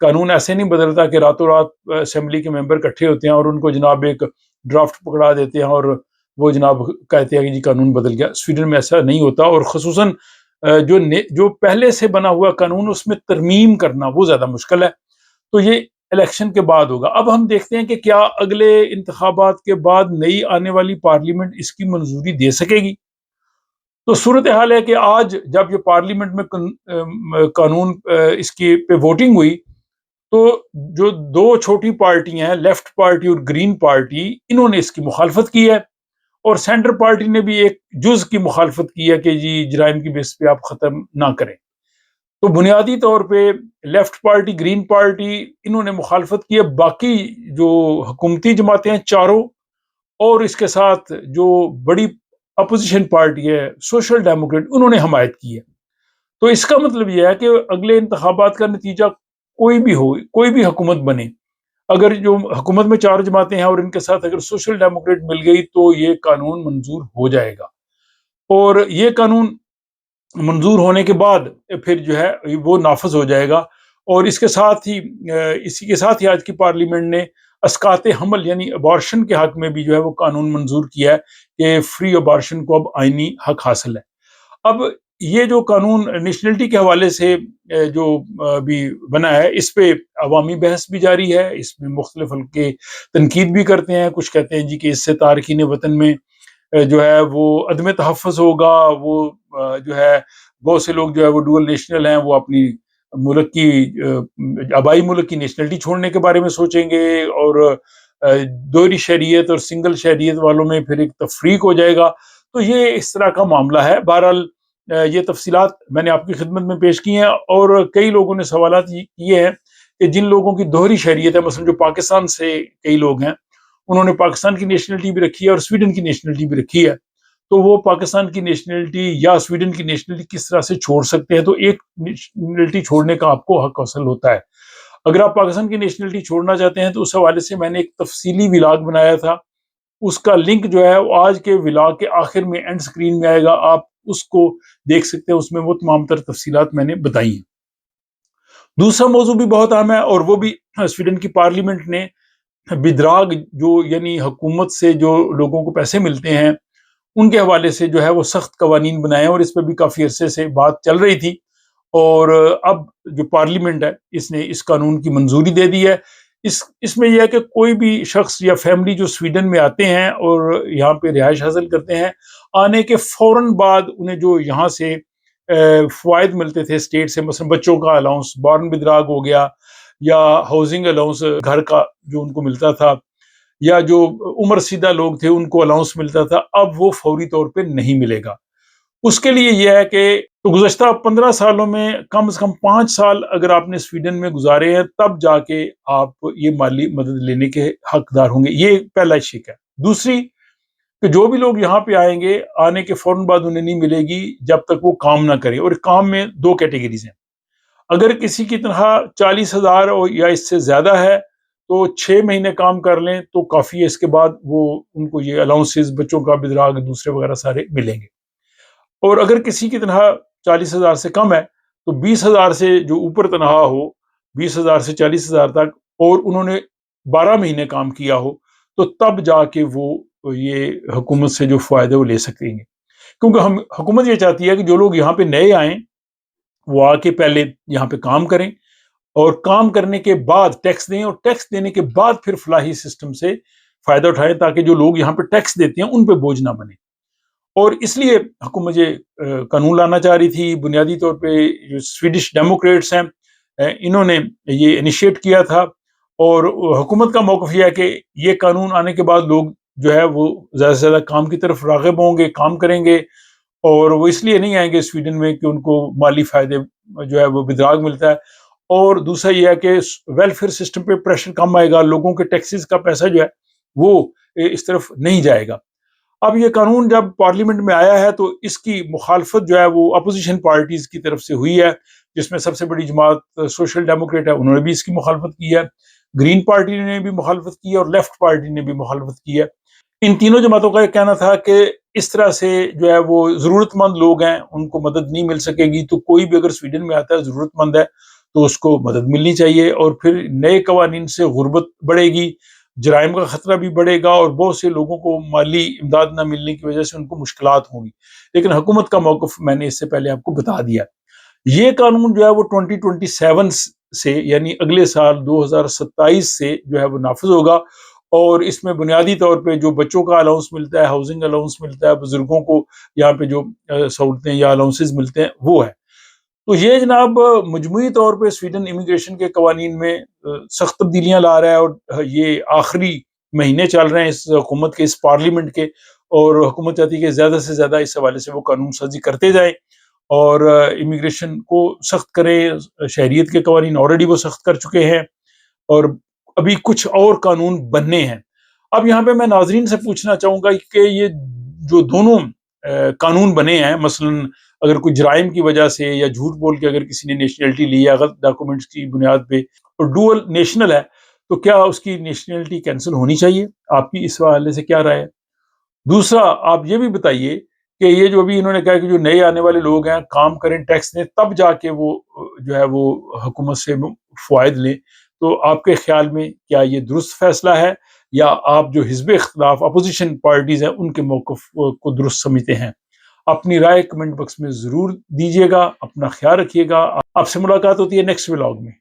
قانون ایسے نہیں بدلتا کہ راتوں رات اسمبلی کے ممبر اکٹھے ہوتے ہیں اور ان کو جناب ایک ڈرافٹ پکڑا دیتے ہیں اور وہ جناب کہتے ہیں کہ جی قانون بدل گیا. سویڈن میں ایسا نہیں ہوتا، اور خصوصاً جو پہلے سے بنا ہوا قانون اس میں ترمیم کرنا وہ زیادہ مشکل ہے. تو یہ الیکشن کے بعد ہوگا. اب ہم دیکھتے ہیں کہ کیا اگلے انتخابات کے بعد نئی آنے والی پارلیمنٹ اس کی منظوری دے سکے گی. تو صورتحال ہے کہ آج جب یہ پارلیمنٹ میں قانون اس کی پہ ووٹنگ ہوئی تو جو دو چھوٹی پارٹیاں ہیں، لیفٹ پارٹی اور گرین پارٹی، انہوں نے اس کی مخالفت کی ہے، اور سینٹر پارٹی نے بھی ایک جز کی مخالفت کی ہے کہ جی جرائم کی بیس پہ آپ ختم نہ کریں. تو بنیادی طور پہ لیفٹ پارٹی، گرین پارٹی، انہوں نے مخالفت کی ہے. باقی جو حکومتی جماعتیں ہیں چاروں، اور اس کے ساتھ جو بڑی اپوزیشن پارٹی ہے سوشل ڈیموکریٹ، انہوں نے حمایت کی ہے. تو اس کا مطلب یہ ہے کہ اگلے انتخابات کا نتیجہ کوئی بھی ہو، کوئی بھی حکومت بنے، اگر جو حکومت میں چار جماعتیں ہیں اور ان کے ساتھ اگر سوشل ڈیموکریٹ مل گئی تو یہ قانون منظور ہو جائے گا. اور یہ قانون منظور ہونے کے بعد پھر جو ہے وہ نافذ ہو جائے گا. اور اس کے ساتھ ہی اسی کے ساتھ ہی آج کی پارلیمنٹ نے اسقاط حمل یعنی ابارشن کے حق میں بھی جو ہے وہ قانون منظور کیا ہے کہ فری ابارشن کو اب آئینی حق حاصل ہے. اب یہ جو قانون نیشنلٹی کے حوالے سے جو بھی بنا ہے، اس پہ عوامی بحث بھی جاری ہے. اس میں مختلف حلقے تنقید بھی کرتے ہیں. کچھ کہتے ہیں جی کہ اس سے تارکین وطن میں جو ہے وہ عدم تحفظ ہوگا. وہ جو ہے بہت سے لوگ جو ہے وہ ڈوئل نیشنل ہیں، وہ اپنی ملک کی آبائی ملک کی نیشنلٹی چھوڑنے کے بارے میں سوچیں گے، اور دوہری شہریت اور سنگل شہریت والوں میں پھر ایک تفریق ہو جائے گا. تو یہ اس طرح کا معاملہ ہے. بہرحال یہ تفصیلات میں نے آپ کی خدمت میں پیش کی ہیں، اور کئی لوگوں نے سوالات کیے ہیں کہ جن لوگوں کی دوہری شہریت ہے، مثلا جو پاکستان سے کئی لوگ ہیں، انہوں نے پاکستان کی نیشنلٹی بھی رکھی ہے اور سویڈن کی نیشنلٹی بھی رکھی ہے، تو وہ پاکستان کی نیشنلٹی یا سویڈن کی نیشنلٹی کس طرح سے چھوڑ سکتے ہیں. تو ایک نیشنلٹی چھوڑنے کا آپ کو حق حاصل ہوتا ہے. اگر آپ پاکستان کی نیشنلٹی چھوڑنا چاہتے ہیں تو اس حوالے سے میں نے ایک تفصیلی ولاگ بنایا تھا. اس کا لنک جو ہے وہ آج کے ولاگ کے آخر میں اینڈ سکرین میں آئے گا، آپ اس کو دیکھ سکتے ہیں. اس میں وہ تمام تر تفصیلات میں نے بتائی ہیں. دوسرا موضوع بھی بہت اہم ہے، اور وہ بھی سویڈن کی پارلیمنٹ نے بدراگ جو یعنی حکومت سے جو لوگوں کو پیسے ملتے ہیں ان کے حوالے سے جو ہے وہ سخت قوانین بنائے ہیں، اور اس پہ بھی کافی عرصے سے بات چل رہی تھی. اور اب جو پارلیمنٹ ہے اس نے اس قانون کی منظوری دے دی ہے. اس میں یہ ہے کہ کوئی بھی شخص یا فیملی جو سویڈن میں آتے ہیں اور یہاں پہ رہائش حاصل کرتے ہیں، آنے کے فوراً بعد انہیں جو یہاں سے فوائد ملتے تھے اسٹیٹ سے، مثلا بچوں کا الاؤنس، بارن بدراگ ہو گیا، یا ہاؤسنگ الاؤنس گھر کا جو ان کو ملتا تھا، یا جو عمر سیدھا لوگ تھے ان کو الاؤنس ملتا تھا، اب وہ فوری طور پہ نہیں ملے گا. اس کے لیے یہ ہے کہ تو گزشتہ 15 سالوں میں کم از کم 5 سال اگر آپ نے سویڈن میں گزارے ہیں تب جا کے آپ یہ مالی مدد لینے کے حقدار ہوں گے. یہ پہلا شک ہے. دوسری کہ جو بھی لوگ یہاں پہ آئیں گے، آنے کے فوراً بعد انہیں نہیں ملے گی جب تک وہ کام نہ کرے. اور کام میں دو کیٹیگریز ہیں. اگر کسی کی تنخواہ 40,000 یا اس سے زیادہ ہے تو 6 مہینے کام کر لیں تو کافی ہے. اس کے بعد وہ ان کو یہ الاؤنسز، بچوں کا بدراگ، دوسرے وغیرہ سارے ملیں گے. اور اگر کسی کی تنخواہ 40,000 سے کم ہے تو 20,000 سے جو اوپر تنخواہ ہو، 20,000 سے 40,000 تک، اور انہوں نے 12 مہینے کام کیا ہو، تو تب جا کے وہ یہ حکومت سے جو فائدے وہ لے سکیں گے. کیونکہ حکومت یہ چاہتی ہے کہ جو لوگ یہاں پہ نئے آئیں وہ آ کے پہلے یہاں پہ کام کریں، اور کام کرنے کے بعد ٹیکس دیں، اور ٹیکس دینے کے بعد پھر فلاحی سسٹم سے فائدہ اٹھائیں، تاکہ جو لوگ یہاں پہ ٹیکس دیتے ہیں ان پہ بوجھ نہ بنے. اور اس لیے حکومت یہ قانون لانا چاہ رہی تھی. بنیادی طور پہ جو سویڈش ڈیموکریٹس ہیں انہوں نے یہ انیشیٹ کیا تھا، اور حکومت کا موقف یہ ہے کہ یہ قانون آنے کے بعد لوگ جو ہے وہ زیادہ سے زیادہ کام کی طرف راغب ہوں گے، کام کریں گے. اور وہ اس لیے نہیں آئیں گے سویڈن میں کہ ان کو مالی فائدے جو ہے وہ بدراگ ملتا ہے. اور دوسرا یہ ہے کہ ویلفیئر سسٹم پہ پریشر کم آئے گا، لوگوں کے ٹیکسز کا پیسہ جو ہے وہ اس طرف نہیں جائے گا. اب یہ قانون جب پارلیمنٹ میں آیا ہے تو اس کی مخالفت جو ہے وہ اپوزیشن پارٹیز کی طرف سے ہوئی ہے، جس میں سب سے بڑی جماعت سوشل ڈیموکریٹ ہے، انہوں نے بھی اس کی مخالفت کی ہے. گرین پارٹی نے بھی مخالفت کی ہے، اور لیفٹ پارٹی نے بھی مخالفت کی ہے. ان تینوں جماعتوں کا یہ کہنا تھا کہ اس طرح سے جو ہے وہ ضرورت مند لوگ ہیں ان کو مدد نہیں مل سکے گی. تو کوئی بھی اگر سویڈن میں آتا ہے ضرورت مند ہے تو اس کو مدد ملنی چاہیے، اور پھر نئے قوانین سے غربت بڑھے گی، جرائم کا خطرہ بھی بڑھے گا، اور بہت سے لوگوں کو مالی امداد نہ ملنے کی وجہ سے ان کو مشکلات ہوں گی۔ لیکن حکومت کا موقف میں نے اس سے پہلے آپ کو بتا دیا۔ یہ قانون جو ہے وہ 2027 سے، یعنی اگلے سال 2027 سے جو ہے وہ نافذ ہوگا، اور اس میں بنیادی طور پہ جو بچوں کا الاؤنس ملتا ہے، ہاؤسنگ الاؤنس ملتا ہے، بزرگوں کو یہاں پہ جو سہولتیں یا الاؤنسز ملتے ہیں وہ ہے۔ تو یہ جناب مجموعی طور پہ سویڈن امیگریشن کے قوانین میں سخت تبدیلیاں لا رہا ہے، اور یہ آخری مہینے چل رہے ہیں اس حکومت کے، اس پارلیمنٹ کے، اور حکومت چاہتی ہے کہ زیادہ سے زیادہ اس حوالے سے وہ قانون سازی کرتے جائیں اور امیگریشن کو سخت کریں۔ شہریت کے قوانین آلریڈی وہ سخت کر چکے ہیں، اور ابھی کچھ اور قانون بننے ہیں۔ اب یہاں پہ میں ناظرین سے پوچھنا چاہوں گا کہ یہ جو دونوں قانون بنے ہیں، مثلاً اگر کوئی جرائم کی وجہ سے یا جھوٹ بول کے اگر کسی نے نیشنلٹی لی ہے غلط ڈاکومنٹس کی بنیاد پہ اور ڈوئل نیشنل ہے، تو کیا اس کی نیشنلٹی کینسل ہونی چاہیے؟ آپ کی اس حوالے سے کیا رائے ہے؟ دوسرا، آپ یہ بھی بتائیے کہ یہ جو ابھی انہوں نے کہا کہ جو نئے آنے والے لوگ ہیں کام کریں، ٹیکس دیں، تب جا کے وہ جو ہے وہ حکومت سے فوائد لیں، تو آپ کے خیال میں کیا یہ درست فیصلہ ہے، یا آپ جو حزب اختلاف اپوزیشن پارٹیز ہیں ان کے موقف کو درست سمجھتے ہیں؟ اپنی رائے کمنٹ باکس میں ضرور دیجیے گا۔ اپنا خیال رکھیے گا۔ آپ سے ملاقات ہوتی ہے نیکسٹ ولاگ میں۔